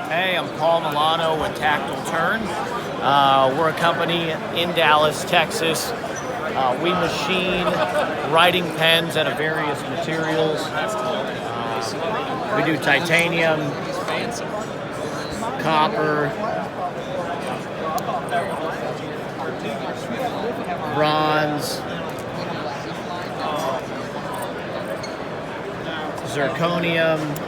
Hey, I'm Paul Milano with Tactile Turn. We're a company in Dallas, Texas. We machine writing pens out of various materials. We do titanium, copper, bronze, zirconium.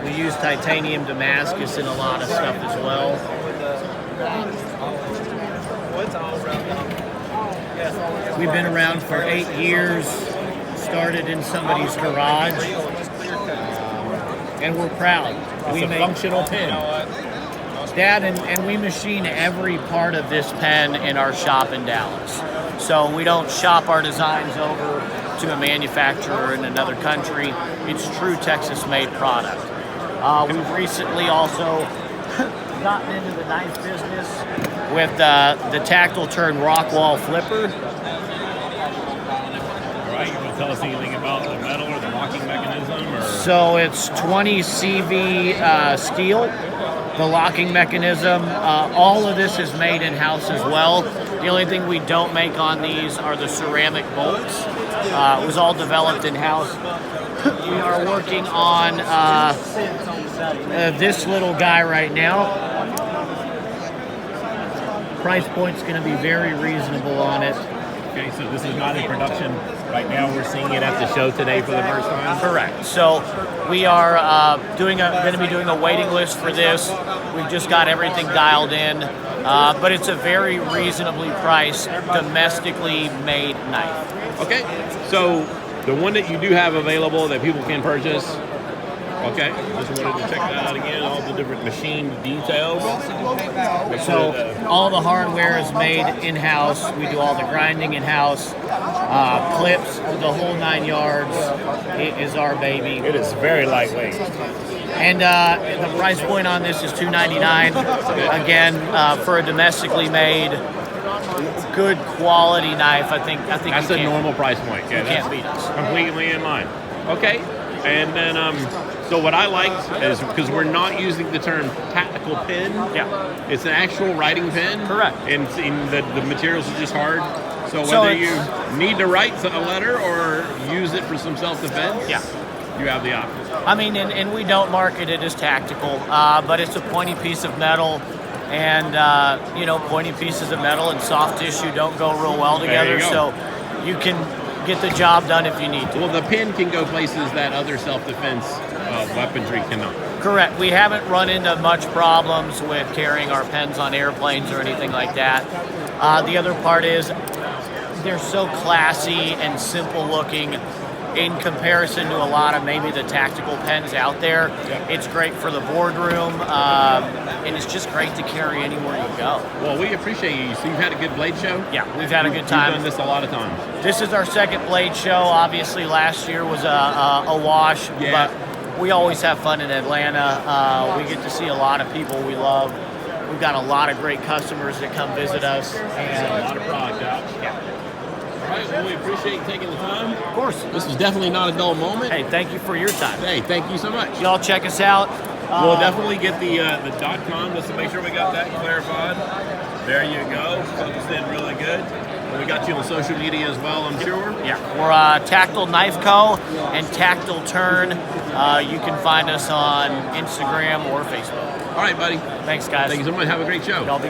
We use titanium Damascus in a lot of stuff as well. We've been around for 8 years, started in somebody's garage, and we're proud. We make a functional pen. Dad, and we machine every part of this pen in our shop in Dallas. So we don't shop our designs over to a manufacturer in another country. It's true Texas-made product. We've recently also gotten into the knife business with the Tactile Turn Rockwall flipper. All right, you want to tell us anything about the metal or the locking mechanism? Or? So it's 20 CV steel. The locking mechanism, all of this is made in-house as well. The only thing we don't make on these are the ceramic bolts. It was all developed in-house. We are working on this little guy right now. Price point's going to be very reasonable on it. Okay, so this is not in production right now. We're seeing it at the show today for the first time. Correct. So we are going to be doing a waiting list for this. We've just got everything dialed in, but it's a very reasonably priced, domestically made knife. Okay, so the one that you do have available that people can purchase. Okay, just wanted to check that out again, all the different machine details. So all the hardware is made in-house. We do all the grinding in-house. Clips, the whole 9 yards. It is our baby. It is very lightweight. And the price point on this is $299. Again, for a domestically made, good quality knife, I think That's a normal price point. Yeah, you can't beat us. Completely in line. Okay, and then so what I liked is because we're not using the term tactical pen. Yeah, it's an actual writing pen. Correct. And the materials are just hard. So whether you need to write a letter or use it for some self-defense, yeah, you have the option. I mean, and we don't market it as tactical, but it's a pointy piece of metal. And, pointy pieces of metal and soft tissue don't go real well together, so you can get the job done if you need to. Well, the pen can go places that other self-defense weaponry cannot. Correct. We haven't run into much problems with carrying our pens on airplanes or anything like that. The other part is they're so classy and simple looking in comparison to a lot of maybe the tactical pens out there. Yep. It's great for the boardroom, and it's just great to carry anywhere you go. Well, we appreciate you. So you've had a good blade show? Yeah, we've had a good time. We've done this a lot of times. This is our second blade show. Obviously, last year was a wash, but we always have fun in Atlanta. We get to see a lot of people we love. We've got a lot of great customers that come visit us. And a lot of product out. Yeah. All right, well, we appreciate you taking the time. Of course. This was definitely not a dull moment. Hey, thank you for your time. Hey, thank you so much. Y'all check us out. We'll definitely get the .com just to make sure we got that clarified. There you go. Focused in really good. We got you on social media as well, I'm sure. Yeah, we're Tactile Knife Co. and Tactile Turn. You can find us on Instagram or Facebook. All right, buddy. Thanks, guys. Thank you so much. Have a great show. Y'all be